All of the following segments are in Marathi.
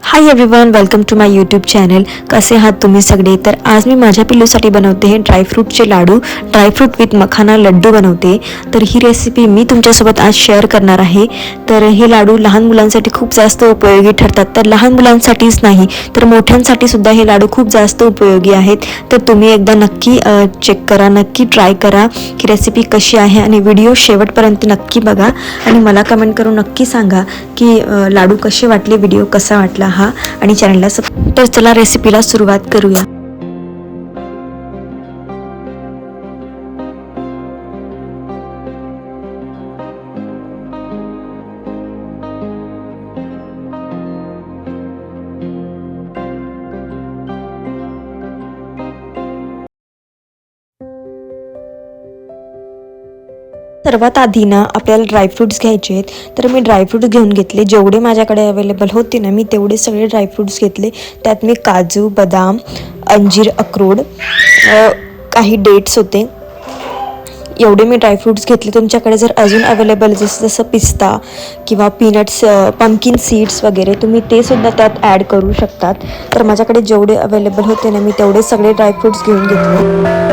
High everyone, welcome to my YouTube channel. कसे आहात तुम्ही सगळे? तर आज मी माझ्या पिल्लूसाठी बनवते हे ड्रायफ्रूटचे लाडू. ड्रायफ्रूट विथ मखाना लड्डू बनवते. तर ही रेसिपी मी तुमच्यासोबत आज शेअर करणार आहे. तर हे लाडू लहान मुलांसाठी खूप जास्त उपयोगी ठरतात. तर लहान मुलांसाठीच नाही तर मोठ्यांसाठी सुद्धा हे लाडू खूप जास्त उपयोगी आहेत. तर तुम्ही एकदा नक्की चेक करा, नक्की ट्राय करा की रेसिपी कशी आहे आणि व्हिडिओ शेवटपर्यंत नक्की बघा आणि मला कमेंट करून नक्की सांगा की लाडू कसे वाटले, व्हिडिओ कसा वाटला हा आणि चॅनलला तर चला रेसिपीला सुरुवात करूया. सर्वात आधी ना आपल्याला ड्रायफ्रूट्स घ्यायचे आहेत. तर मी ड्रायफ्रूट्स घेऊन घेतले. जेवढे माझ्याकडे अवेलेबल होते ना, मी तेवढे सगळे ड्रायफ्रूट्स घेतले. त्यात मी काजू, बदाम, अंजीर, अक्रोड, काही डेट्स होते. एवढे मी ड्रायफ्रूट्स घेतले. तुमच्याकडे जर अजून अवेलेबल जसं पिस्ता किंवा पीनट्स, पंपकिन सीड्स वगैरे तुम्ही ते सुद्धा त्यात ॲड करू शकतात. तर माझ्याकडे जेवढे अवेलेबल होते ना, मी तेवढे सगळे ड्रायफ्रूट्स घेऊन घेतले.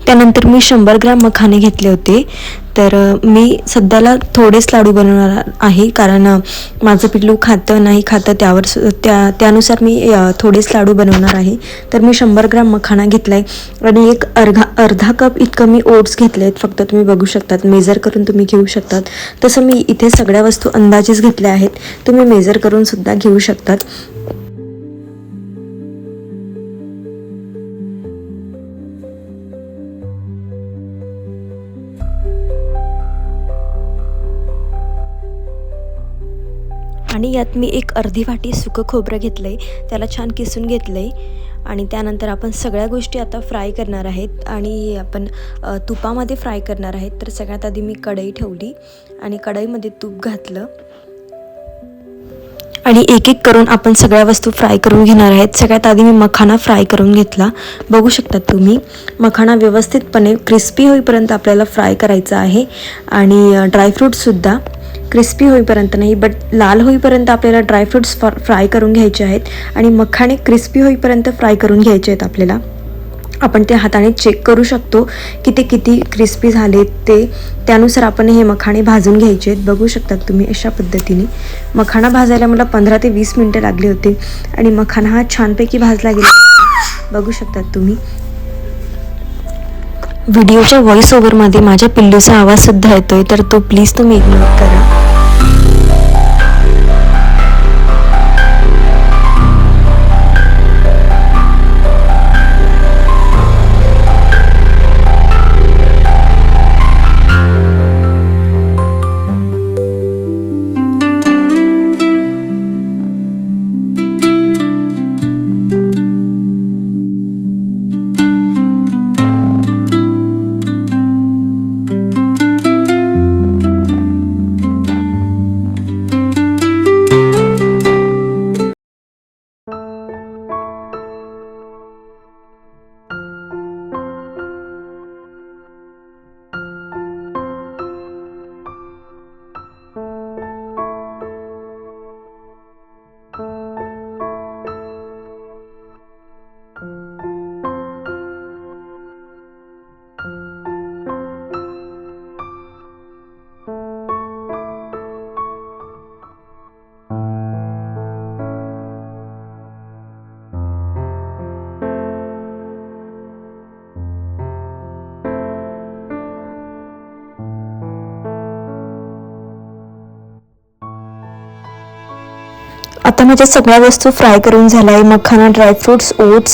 त्यानंतर मी 100 ग्रॅम मखाने घेतले होते. तर मी सध्याला थोडेच लाडू बनवणार आहे, कारण माझं पिल्लू खातं नाही खातं त्यानुसार मी थोडेच लाडू बनवणार आहे. तर मी 100 ग्रॅम मखाना घेतला आहे आणि एक अर्धा कप इतकं मी ओट्स घेतले आहेत. फक्त तुम्ही बघू शकतात, मेजर करून तुम्ही घेऊ शकतात. तसं मी इथे सगळ्या वस्तू अंदाजेच घेतल्या आहेत. तुम्ही मेजर करून सुद्धा घेऊ शकतात. आणि यात मी एक अर्धी वाटी सुकं खोबरं घेतलं आहे, त्याला छान किसून घेतलं आहे. आणि त्यानंतर आपण सगळ्या गोष्टी आता फ्राय करणार आहेत आणि आपण तुपामध्ये फ्राय करणार आहेत. तर सगळ्यात आधी मी कढई ठेवली आणि कढईमध्ये तूप घातलं आणि एक एक करून आपण सगळ्या वस्तू फ्राय करून घेणार आहेत. सगळ्यात आधी मी मखाना फ्राय करून घेतला. बघू शकतात तुम्ही, मखाना व्यवस्थितपणे क्रिस्पी होईपर्यंत आपल्याला फ्राय करायचा आहे. आणि ड्रायफ्रूटसुद्धा क्रिस्पी होईपर्यंत नाही, बट लाल होईपर्यंत आपल्याला ड्रायफ्रूट्स फ्राय करून घ्यायचे आहेत आणि मखाणे क्रिस्पी होईपर्यंत फ्राय करून घ्यायचे आहेत आपल्याला. आपण ते हाताने चेक करू शकतो की ते किती क्रिस्पी झाले त्यानुसार आपण हे मखाणे भाजून घ्यायचे आहेत. बघू शकतात तुम्ही, अशा पद्धतीने मखाना भाजायला मला 15 ते 20 मिनटं लागली होती आणि मखाना हा छानपैकी भाजला गेला. बघू शकतात तुम्ही. व्हिडिओच्या व्हॉइस ओव्हरमध्ये माझ्या पिल्लूचा आवाजसुद्धा येतोय, तर तो प्लीज तुम्ही इग्नोर करा. आता माझ्या सगळ्या वस्तू फ्राय करून झाल्या आहे. मखाना, ड्रायफ्रूट्स, ओट्स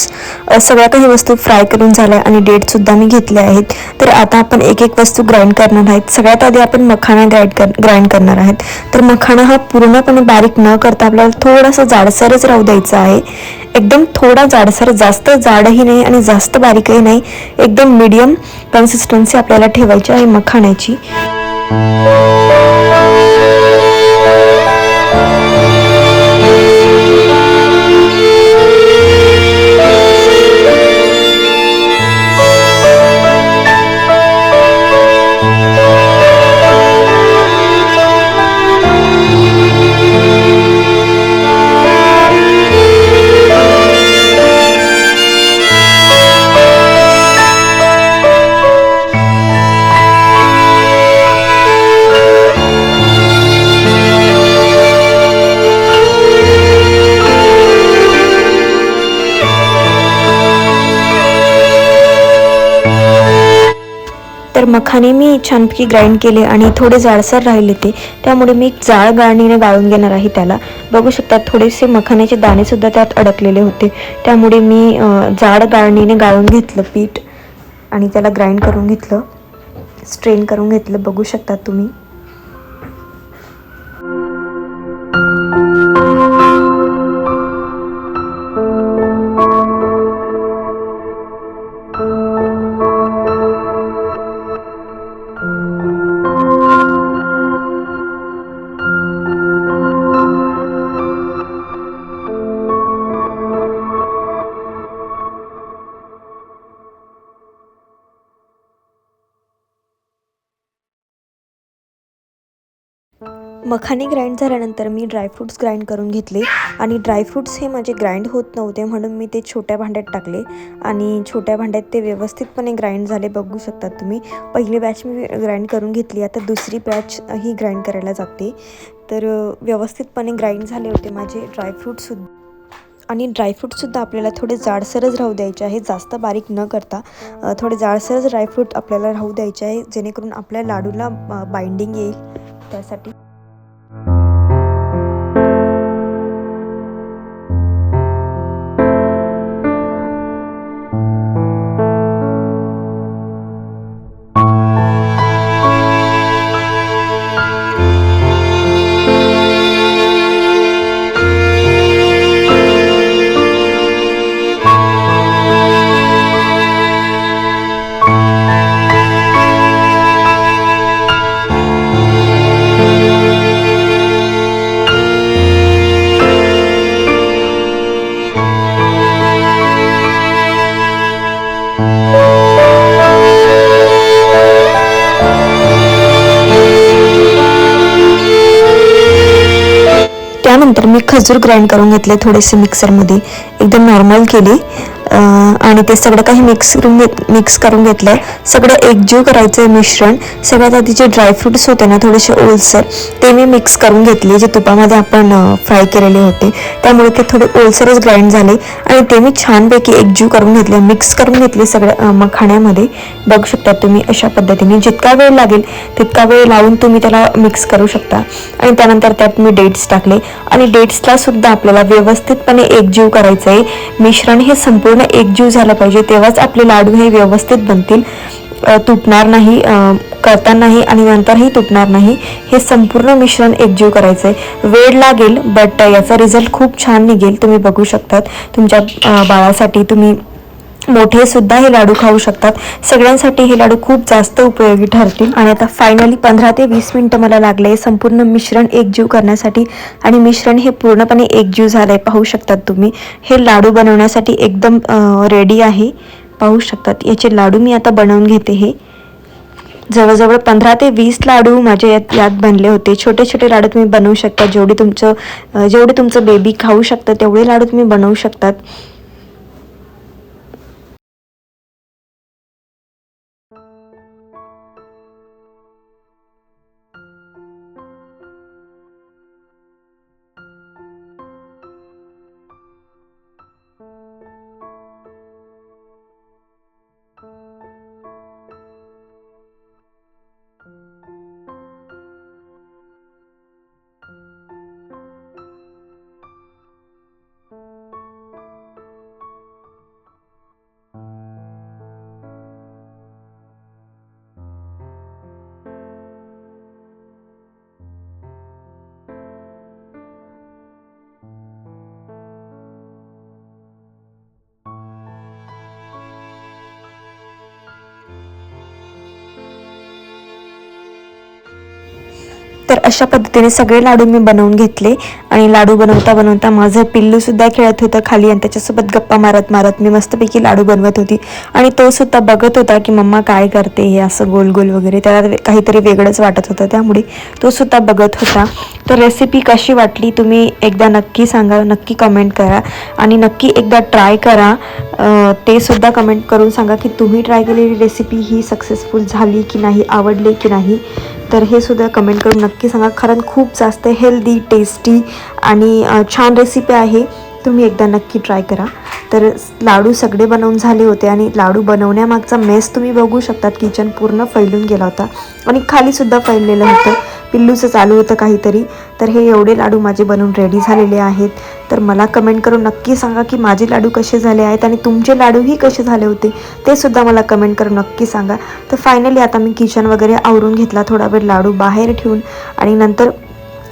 सगळ्या काही वस्तू फ्राय करून झाल्या आणि डेटसुद्धा मी घेतले आहेत. तर आता आपण एक एक वस्तू ग्राइंड करणार आहेत. सगळ्यात आधी आपण मखाना ग्राइंड करणार आहेत. तर मखाना हा पूर्णपणे बारीक न करता आपल्याला थोडासा जाडसरच राहू द्यायचा आहे. एकदम थोडा जाडसर, जास्त जाडही नाही आणि जास्त बारीकही नाही, एकदम मीडियम कन्सिस्टन्सी आपल्याला ठेवायची आहे मखाण्याची. तर मखाने मी छानपैकी ग्राइंड केले आणि थोडे जाडसर राहिले ते, त्यामुळे मी जाड गाळणीने गाळून घेणार आहे त्याला. बघू शकता थोडेसे मखाण्याचे दाणेसुद्धा त्यात अडकलेले होते, त्यामुळे मी जाड गाळणीने गाळून घेतलं पीठ आणि त्याला ग्राइंड करून घेतलं, स्ट्रेन करून घेतलं. बघू शकता तुम्ही. मखाने ग्राइंड झाल्यानंतर मी ड्रायफ्रूट्स ग्राइंड करून घेतले आणि ड्रायफ्रूट्स हे माझे ग्राइंड होत नव्हते, म्हणून मी ते छोट्या भांड्यात टाकले आणि छोट्या भांड्यात ते व्यवस्थितपणे ग्राइंड झाले. बघू शकता तुम्ही. पहिली बॅच मी ग्राइंड करून घेतली, आता दुसरी बॅच ही ग्राइंड करायला जाते. तर व्यवस्थितपणे ग्राइंड झाले होते माझे ड्रायफ्रूटसुद्धा. आणि ड्रायफ्रूटसुद्धा आपल्याला थोडे जाडसरच राहू द्यायचे आहे, जास्त बारीक न करता थोडे जाडसरच ड्रायफ्रूट आपल्याला राहू द्यायचे आहे, जेणेकरून आपल्या लाडूला बाइंडिंग येईल त्यासाठी. त्यानंतर मी खजूर ग्राइंड करून घेतले थोडेसे मिक्सरमध्ये, एकदम नॉर्मल केले आणि ते सगळं काही मिक्स करून घेतलं. सगळं एकजीव करायचं मिश्रण. सगळ्यात आधी जे ड्रायफ्रूट्स होते ना थोडेसे ओलसर, ते मी मिक्स करून घेतले, जे तुपामध्ये आपण फ्राय केलेले होते, त्यामुळे ते थोडे ओलसरच ग्राइंड झाले आणि ते मी छानपैकी एकजीव करून घेतले, मिक्स करून घेतले सगळं मखाण्यामध्ये. बघू शकता तुम्ही अशा पद्धतीने. जितका वेळ लागेल तितका वेळ लावून तुम्ही त्याला मिक्स करू शकता. आणि त्यानंतर त्यात मी डेट्स टाकले आणि डेट्सला सुद्धा आपल्याला व्यवस्थितपणे एकजीव करायचं आहे. मिश्रण हे संपूर्ण एकजीव झालं पाहिजे, तेव्हाच आपले लाडू हे व्यवस्थित बनतील, तुटणार नाही करतानाही आणि नंतरही तुटणार नाही. हे संपूर्ण मिश्रण एकजीव करायचं आहे. वेळ लागेल बट याचा रिझल्ट खूप छान निघेल. तुम्ही बघू शकतात. तुमच्या बाळासाठी तुम्ही मोठे सुद्धा हे लाडू खाऊ शकतात. सगळ्यांसाठी हे लाडू खूप जास्त उपयोगी ठरतील. आणि आता फायनली 15 ते 20 मिनिटं मला लागले संपूर्ण मिश्रण एकजीव करण्यासाठी आणि मिश्रण हे पूर्णपणे एकजीव झालंय. पाहू शकतात तुम्ही. हे लाडू बनवण्यासाठी एकदम रेडी आहे. पाहू शकतात. याचे लाडू मी आता बनवून घेते. हे जवळजवळ 15 ते 20 लाडू माझे यात बनले होते. छोटे छोटे लाडू तुम्ही बनवू शकता. जेवढे तुमचं बेबी खाऊ शकतं तेवढे लाडू तुम्ही बनवू शकतात. तर अशा पद्धतीने सगळे लाडू मी बनवून घेतले आणि लाडू बनवता बनवता माझं पिल्लूसुद्धा खेळत होतं खाली आणि त्याच्यासोबत गप्पा मारत मारत मी मस्तपैकी लाडू बनवत होती आणि तो सुद्धा बघत होता की मम्मा काय करते हे असं गोल गोल वगैरे. त्याला काहीतरी वेगळंच वाटत होतं, त्यामुळे तो सुद्धा बघत होता. तर रेसिपी कशी वाटली तुम्ही एकदा नक्की सांगा, नक्की कमेंट करा आणि नक्की एकदा ट्राय करा. ते सुद्धा कमेंट करून सांगा की तुम्ही ट्राय केलेली रेसिपी ही सक्सेसफुल झाली की नाही, आवडली की नाही. तर हे सुद्धा कमेंट करून नक्की सांगा. कारण खूप जास्त हेल्दी, टेस्टी आणि छान रेसिपी आहे. तुम्ही एकदा नक्की ट्राय करा. तर लाडू सगळे बनवून झाले होते आणि लाडू बनवण्यामागचा मेस तुम्ही बघू शकतात. किचन पूर्ण फैलून गेला होता आणि खालीसुद्धा फैललेलं होतं. पिल्लूचं चालू होतं काहीतरी. तर हे एवढे लाडू माझे बनवून रेडी झालेले आहेत. तर मला कमेंट करून नक्की सांगा की माझे लाडू कसे झाले आहेत आणि तुमचे लाडूही कसे झाले होते ते सुद्धा मला कमेंट करून नक्की सांगा. तर फायनली आता मी किचन वगैरे आवरून घेतला, थोडा वेळ लाडू बाहेर ठेवून आणि नंतर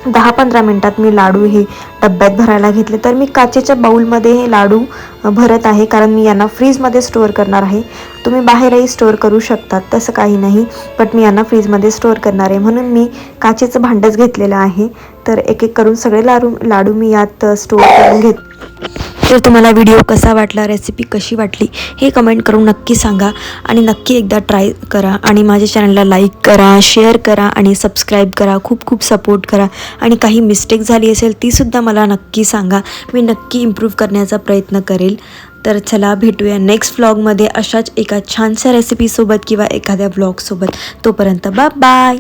10-15 मिनटात मी लाडू हे डब्यात भरायला घेतले. तर मी काचेच्या बाऊलमध्ये हे लाडू भरत आहे कारण मी यांना फ्रीजमध्ये स्टोअर करणार आहे. तुम्ही बाहेरही स्टोअर करू शकतात, तसं काही नाही, बट मी यांना फ्रीजमध्ये स्टोअर करणार आहे म्हणून मी काचेचं भांडंच घेतलेलं आहे. तर एक एक करून सगळे लाडू मी यात स्टोअर करून घेत. तर तुम्हाला व्हिडिओ कसा वाटला, रेसिपी कशी वाटली हे कमेंट करून नक्की सांगा आणि नक्की एकदा ट्राय करा आणि माझ्या चॅनलला लाईक करा, शेअर करा आणि सबस्क्राईब करा. खूप खूप सपोर्ट करा आणि काही मिस्टेक झाली असेल तीसुद्धा मला नक्की सांगा. मी नक्की इम्प्रूव्ह करण्याचा प्रयत्न करेल. तर चला भेटूया नेक्स्ट व्लॉगमध्ये अशाच एका छानशा रेसिपीसोबत किंवा एखाद्या व्लॉगसोबत. तोपर्यंत बाय.